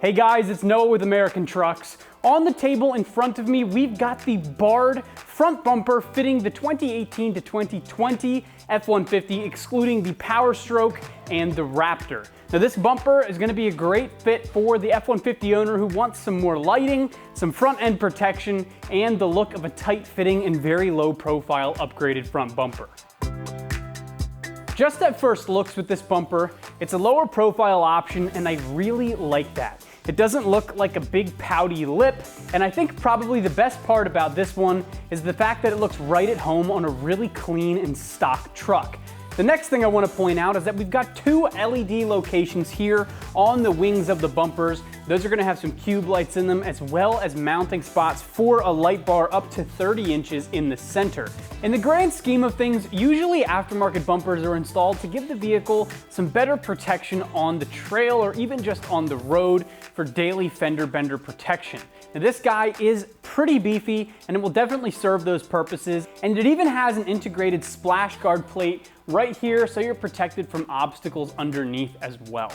Hey guys, it's Noah with American Trucks. On the table in front of me, we've got the Bard front bumper fitting the 2018 to 2020 F-150, excluding the Power Stroke and the Raptor. Now this bumper is going to be a great fit for the F-150 owner who wants some more lighting, some front end protection, and the look of a tight-fitting and very low-profile upgraded front bumper. Just at first looks with this bumper, it's a lower profile option, and I really like that. It doesn't look like a big pouty lip, and I think probably the best part about this one is the fact that it looks right at home on a really clean and stock truck. The next thing I want to point out is that we've got two LED locations here on the wings of the bumpers. Those are going to have some cube lights in them, as well as mounting spots for a light bar up to 30 inches in the center. In the grand scheme of things, usually aftermarket bumpers are installed to give the vehicle some better protection on the trail or even just on the road for daily fender bender protection. Now this guy is pretty beefy and it will definitely serve those purposes, and it even has an integrated splash guard plate right here so you're protected from obstacles underneath as well.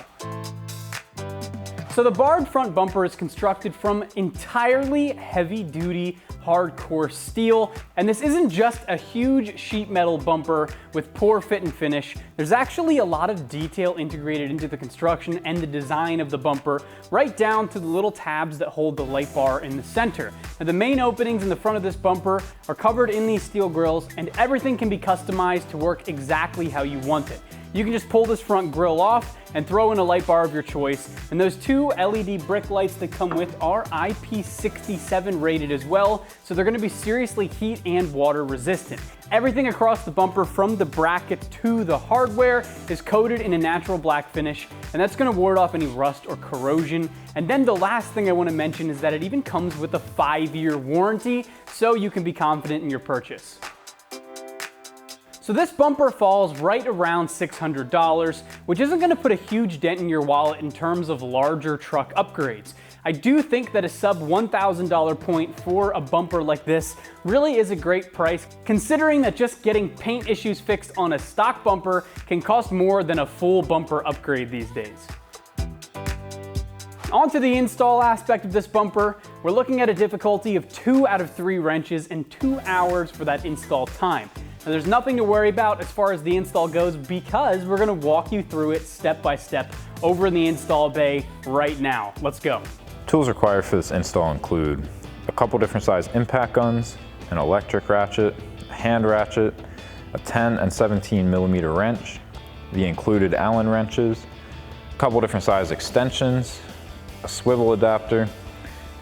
So the Bard front bumper is constructed from entirely heavy-duty hardcore steel, and this isn't just a huge sheet metal bumper with poor fit and finish. There's actually a lot of detail integrated into the construction and the design of the bumper, right down to the little tabs that hold the light bar in the center. Now the main openings in the front of this bumper are covered in these steel grills, and everything can be customized to work exactly how you want it. You can just pull this front grille off and throw in a light bar of your choice. And those two LED brick lights that come with are IP67 rated as well, so they're gonna be seriously heat and water resistant. Everything across the bumper, from the bracket to the hardware, is coated in a natural black finish, and that's gonna ward off any rust or corrosion. And then the last thing I wanna mention is that it even comes with a 5-year warranty, so you can be confident in your purchase. So this bumper falls right around $600, which isn't going to put a huge dent in your wallet in terms of larger truck upgrades. I do think that a sub $1,000 point for a bumper like this really is a great price, considering that just getting paint issues fixed on a stock bumper can cost more than a full bumper upgrade these days. On to the install aspect of this bumper. We're looking at a difficulty of 2 out of 3 wrenches and 2 hours for that install time. Now, there's nothing to worry about as far as the install goes, because we're gonna walk you through it step by step over in the install bay right now. Let's go. Tools required for this install include a couple different size impact guns, an electric ratchet, a hand ratchet, a 10 and 17 millimeter wrench, the included Allen wrenches, a couple different size extensions, a swivel adapter,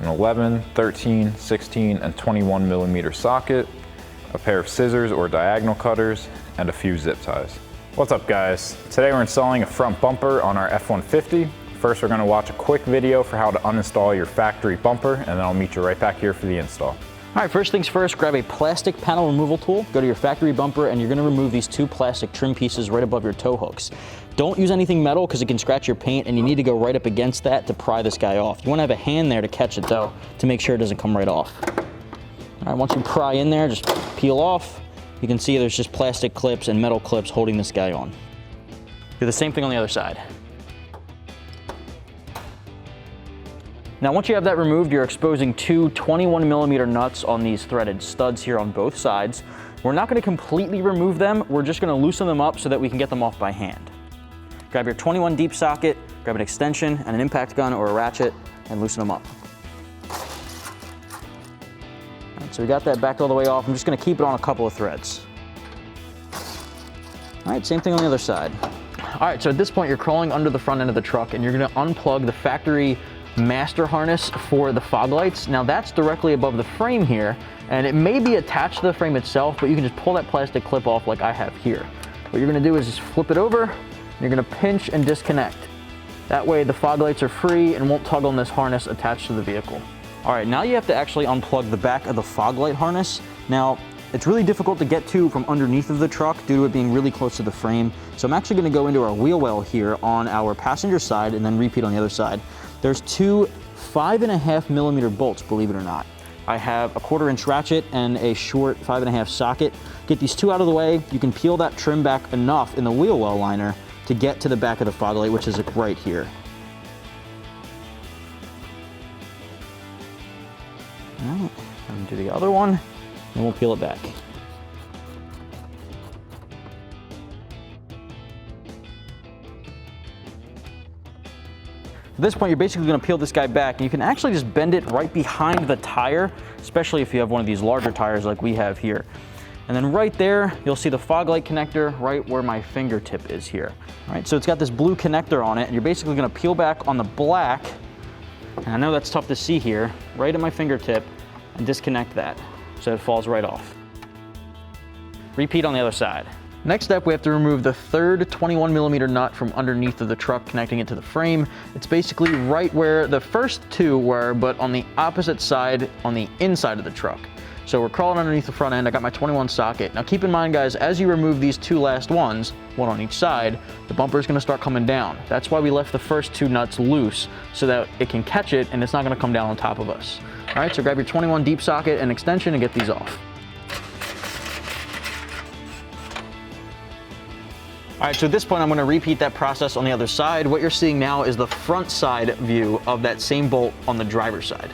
an 11, 13, 16, and 21 millimeter socket, a pair of scissors or diagonal cutters, and a few zip ties. What's up guys? Today we're installing a front bumper on our F-150. First we're going to watch a quick video for how to uninstall your factory bumper, and then I'll meet you right back here for the install. All right, first things first, grab a plastic panel removal tool, go to your factory bumper, and you're going to remove these 2 plastic trim pieces right above your tow hooks. Don't use anything metal because it can scratch your paint, and you need to go right up against that to pry this guy off. You want to have a hand there to catch it though, to make sure it doesn't come right off. All right, once you pry in there, just peel off. You can see there's just plastic clips and metal clips holding this guy on. Do the same thing on the other side. Now, once you have that removed, you're exposing 2 21 millimeter nuts on these threaded studs here on both sides. We're not going to completely remove them. We're just going to loosen them up so that we can get them off by hand. Grab your 21 deep socket, grab an extension and an impact gun or a ratchet, and loosen them up. So we got that back all the way off. I'm just going to keep it on a couple of threads. All right, same thing on the other side. All right, so at this point you're crawling under the front end of the truck and you're going to unplug the factory master harness for the fog lights. Now that's directly above the frame here, and it may be attached to the frame itself, but you can just pull that plastic clip off like I have here. What you're going to do is just flip it over, and you're going to pinch and disconnect. That way the fog lights are free and won't tug on this harness attached to the vehicle. All right, now you have to actually unplug the back of the fog light harness. Now, it's really difficult to get to from underneath of the truck due to it being really close to the frame. So I'm actually gonna go into our wheel well here on our passenger side and then repeat on the other side. There's 2 5.5 millimeter bolts, believe it or not. I have a 1/4 inch ratchet and a short 5.5 socket. Get these 2 out of the way. You can peel that trim back enough in the wheel well liner to get to the back of the fog light, which is right here. All right, and do the other one, and we'll peel it back. At this point, you're basically going to peel this guy back, and you can actually just bend it right behind the tire, especially if you have one of these larger tires like we have here. And then right there, you'll see the fog light connector right where my fingertip is here. All right, so it's got this blue connector on it, and you're basically going to peel back on the black, and I know that's tough to see here, right at my fingertip, and disconnect that so it falls right off. Repeat on the other side. Next step, we have to remove the third 21mm nut from underneath of the truck, connecting it to the frame. It's basically right where the first two were, but on the opposite side, on the inside of the truck. So we're crawling underneath the front end. I got my 21 socket. Now keep in mind, guys, as you remove these two last ones, one on each side, the bumper is gonna start coming down. That's why we left the first two nuts loose, so that it can catch it and it's not gonna come down on top of us. All right, so grab your 21 deep socket and extension and get these off. All right, so at this point, I'm gonna repeat that process on the other side. What you're seeing now is the front side view of that same bolt on the driver's side.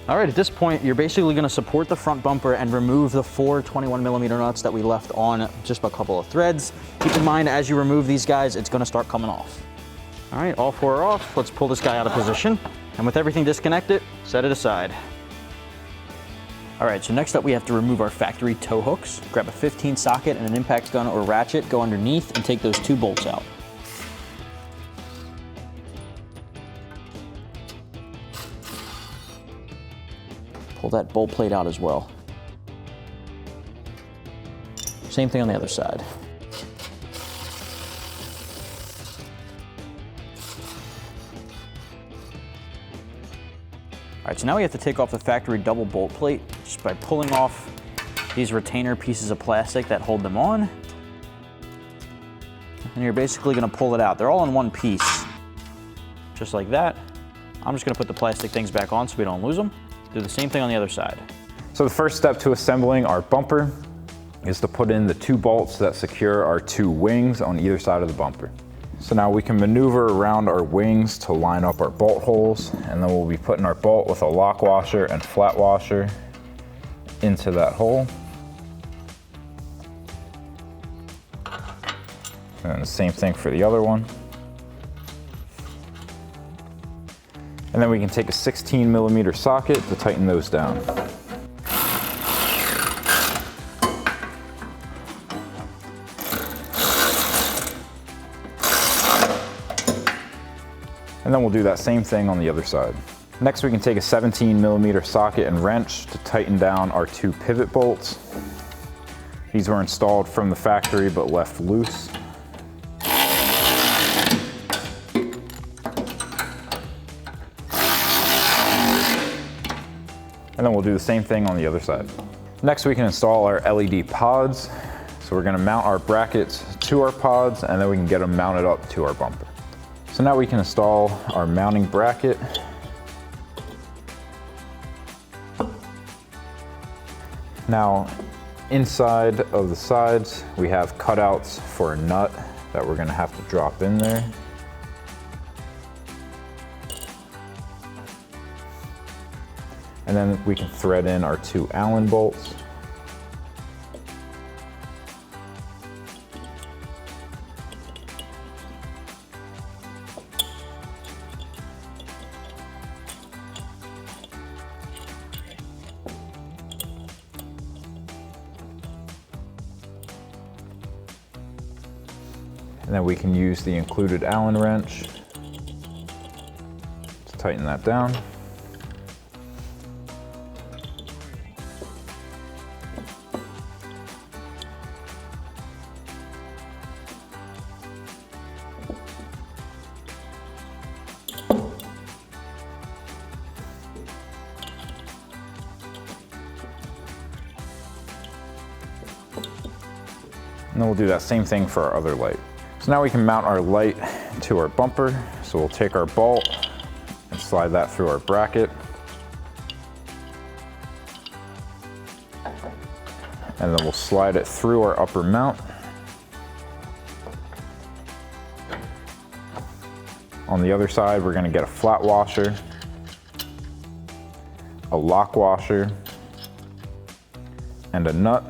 All right, at this point, you're basically gonna support the front bumper and remove the four 21mm nuts that we left on just a couple of threads. Keep in mind, as you remove these guys, it's gonna start coming off. All right, all four are off. Let's pull this guy out of position. And with everything disconnected, set it aside. All right, so next up we have to remove our factory tow hooks. Grab a 15 socket and an impact gun or ratchet, go underneath and take those two bolts out. Pull that bolt plate out as well. Same thing on the other side. All right, so now we have to take off the factory double bolt plate just by pulling off these retainer pieces of plastic that hold them on. And you're basically gonna pull it out. They're all in one piece, just like that. I'm just gonna put the plastic things back on so we don't lose them. Do the same thing on the other side. So the first step to assembling our bumper is to put in the two bolts that secure our two wings on either side of the bumper. So now we can maneuver around our wings to line up our bolt holes, and then we'll be putting our bolt with a lock washer and flat washer into that hole. And the same thing for the other one. And then we can take a 16mm socket to tighten those down. And then we'll do that same thing on the other side. Next, we can take a 17mm socket and wrench to tighten down our two pivot bolts. These were installed from the factory but left loose. And then we'll do the same thing on the other side. Next, we can install our LED pods. So we're gonna mount our brackets to our pods, and then we can get them mounted up to our bumper. So now we can install our mounting bracket. Now, inside of the sides, we have cutouts for a nut that we're gonna have to drop in there. And then we can thread in our two Allen bolts. And then we can use the included Allen wrench to tighten that down. And then we'll do that same thing for our other light. So now we can mount our light to our bumper. So we'll take our bolt and slide that through our bracket. And then we'll slide it through our upper mount. On the other side, we're gonna get a flat washer, a lock washer, and a nut.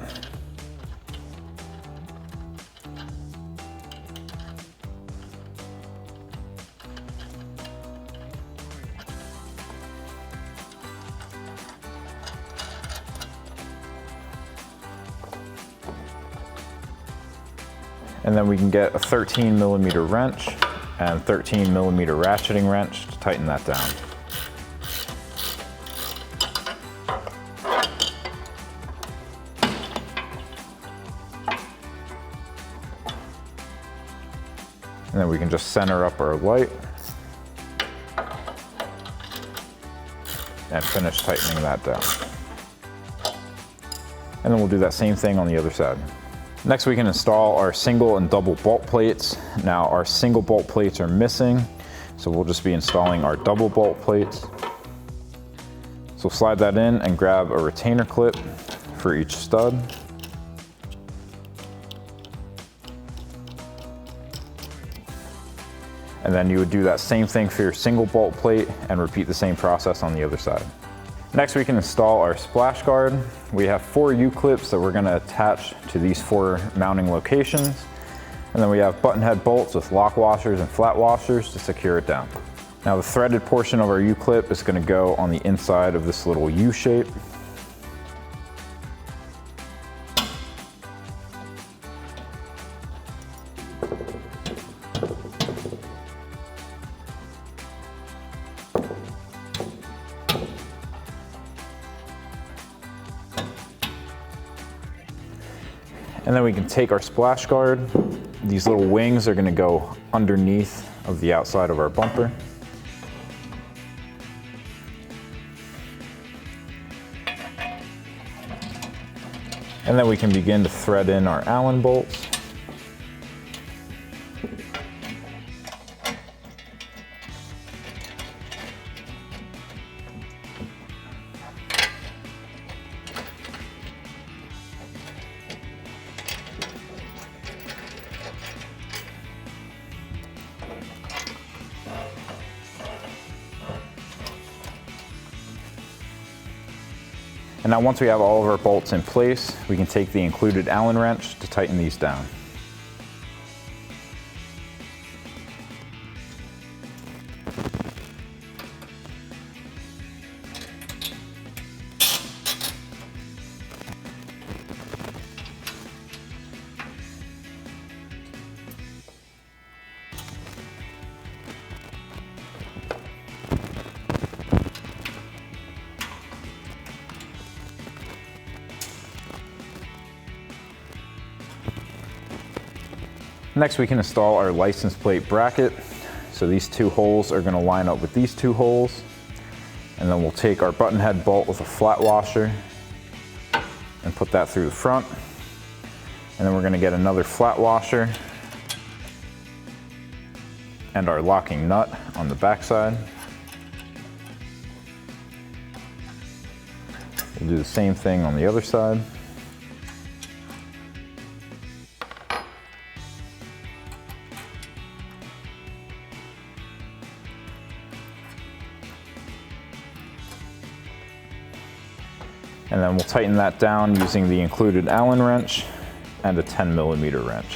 And then we can get a 13mm wrench and 13mm ratcheting wrench to tighten that down. And then we can just center up our light and finish tightening that down. And then we'll do that same thing on the other side. Next, we can install our single and double bolt plates. Now, our single bolt plates are missing, so we'll just be installing our double bolt plates. So slide that in and grab a retainer clip for each stud. And then you would do that same thing for your single bolt plate and repeat the same process on the other side. Next, we can install our splash guard. We have 4 U-clips that we're gonna attach to these 4 mounting locations. And then we have button head bolts with lock washers and flat washers to secure it down. Now the threaded portion of our U-clip is gonna go on the inside of this little U shape. And then we can take our splash guard. These little wings are gonna go underneath of the outside of our bumper. And then we can begin to thread in our Allen bolts. And now once we have all of our bolts in place, we can take the included Allen wrench to tighten these down. Next, we can install our license plate bracket. So these 2 holes are gonna line up with these 2 holes. And then we'll take our button head bolt with a flat washer and put that through the front. And then we're gonna get another flat washer and our locking nut on the back side. We'll do the same thing on the other side. And then we'll tighten that down using the included Allen wrench and a 10mm wrench.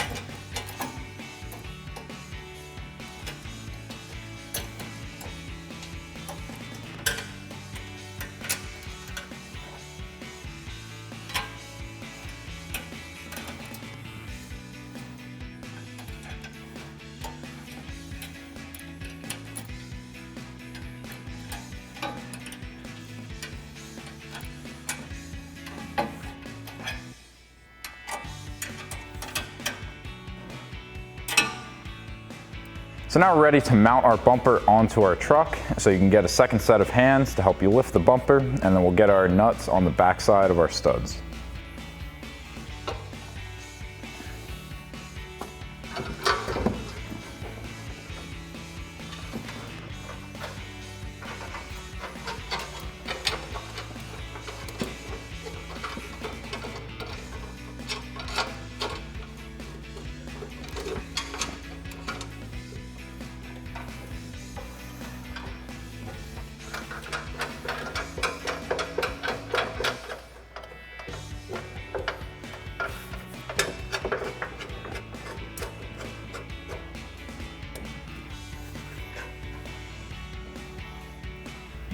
So now we're ready to mount our bumper onto our truck. So you can get a second set of hands to help you lift the bumper, and then we'll get our nuts on the back side of our studs.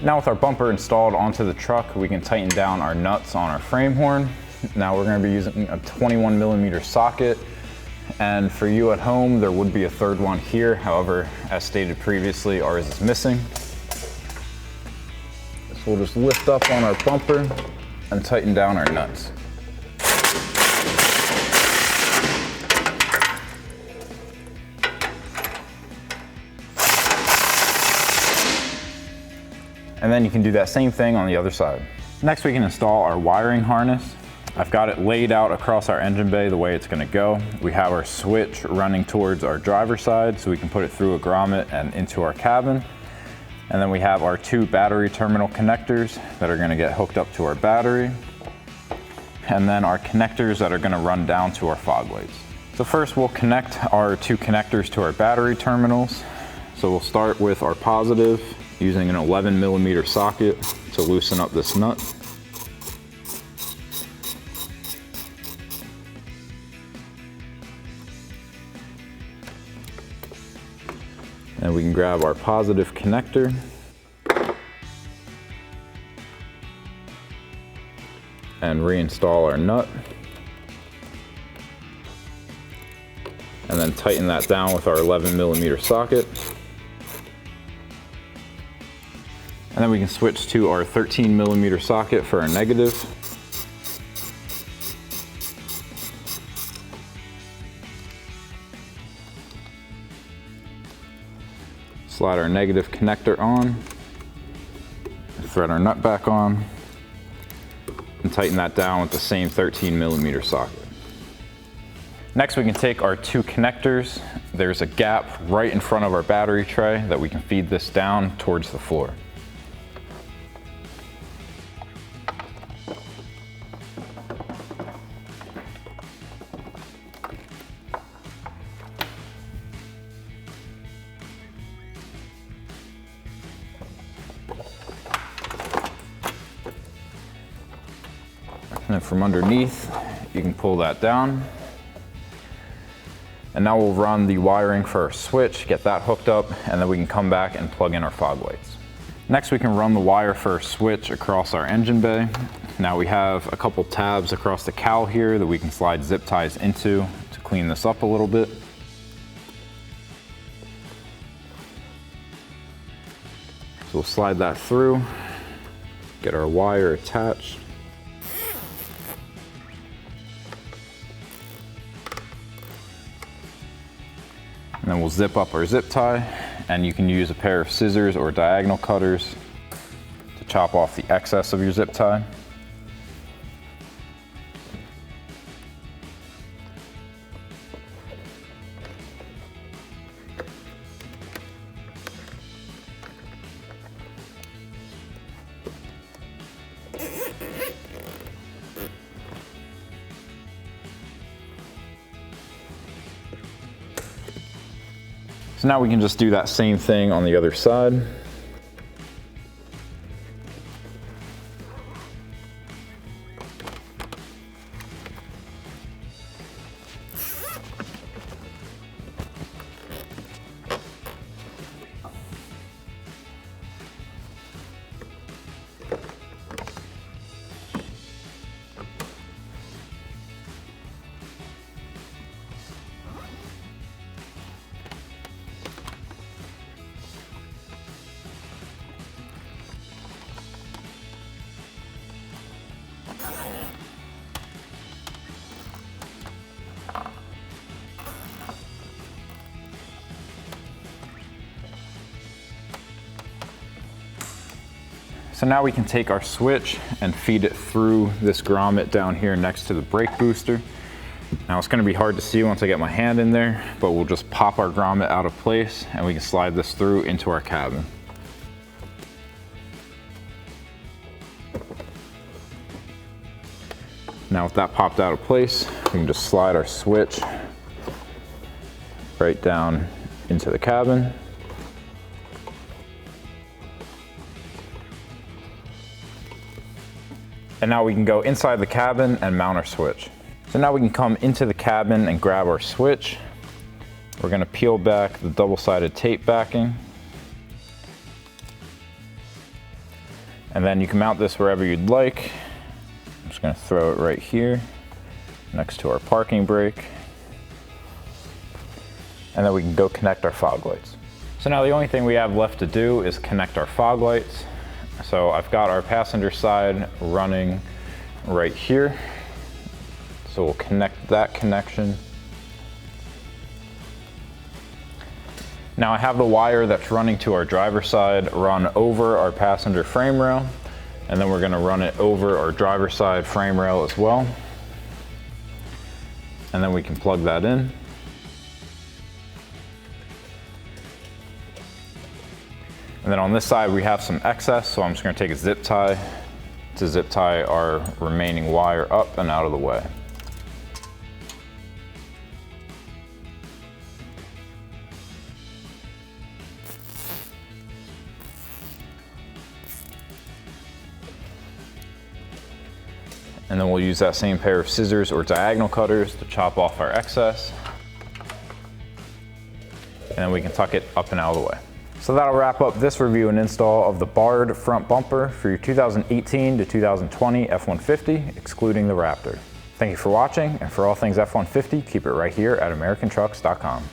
Now with our bumper installed onto the truck, we can tighten down our nuts on our frame horn. Now we're going to be using a 21mm socket, and for you at home there would be a third one here. However, as stated previously, ours is missing. So we'll just lift up on our bumper and tighten down our nuts. And then you can do that same thing on the other side. Next, we can install our wiring harness. I've got it laid out across our engine bay the way it's gonna go. We have our switch running towards our driver's side so we can put it through a grommet and into our cabin. And then we have our 2 battery terminal connectors that are gonna get hooked up to our battery. And then our connectors that are gonna run down to our fog lights. So first we'll connect our 2 connectors to our battery terminals. So we'll start with our positive using an 11mm socket to loosen up this nut. And we can grab our positive connector and reinstall our nut. And then tighten that down with our 11mm socket. And then we can switch to our 13mm socket for our negative. Slide our negative connector on, thread our nut back on, and tighten that down with the same 13mm socket. Next, we can take our 2 connectors. There's a gap right in front of our battery tray that we can feed this down towards the floor. And then from underneath, you can pull that down. And now we'll run the wiring for our switch, get that hooked up, and then we can come back and plug in our fog lights. Next, we can run the wire for our switch across our engine bay. Now we have a couple tabs across the cowl here that we can slide zip ties into to clean this up a little bit. So we'll slide that through, get our wire attached. And then we'll zip up our zip tie, and you can use a pair of scissors or diagonal cutters to chop off the excess of your zip tie. So now we can just do that same thing on the other side. So now we can take our switch and feed it through this grommet down here next to the brake booster. Now it's going to be hard to see once I get my hand in there, but we'll just pop our grommet out of place and we can slide this through into our cabin. Now with that popped out of place, we can just slide our switch right down into the cabin. And now we can go inside the cabin and mount our switch. So now we can come into the cabin and grab our switch. We're going to peel back the double-sided tape backing. And then you can mount this wherever you'd like. I'm just gonna throw it right here next to our parking brake. And then we can go connect our fog lights. So now the only thing we have left to do is connect our fog lights. So I've got our passenger side running right here. So we'll connect that connection. Now I have the wire that's running to our driver's side run over our passenger frame rail, and then we're gonna run it over our driver's side frame rail as well. And then we can plug that in. And then on this side we have some excess, so I'm just gonna take a zip tie to zip tie our remaining wire up and out of the way. And then we'll use that same pair of scissors or diagonal cutters to chop off our excess. And then we can tuck it up and out of the way. So that'll wrap up this review and install of the barred front bumper for your 2018 to 2020 F-150, excluding the Raptor. Thank you for watching, and for all things F-150, keep it right here at AmericanTrucks.com.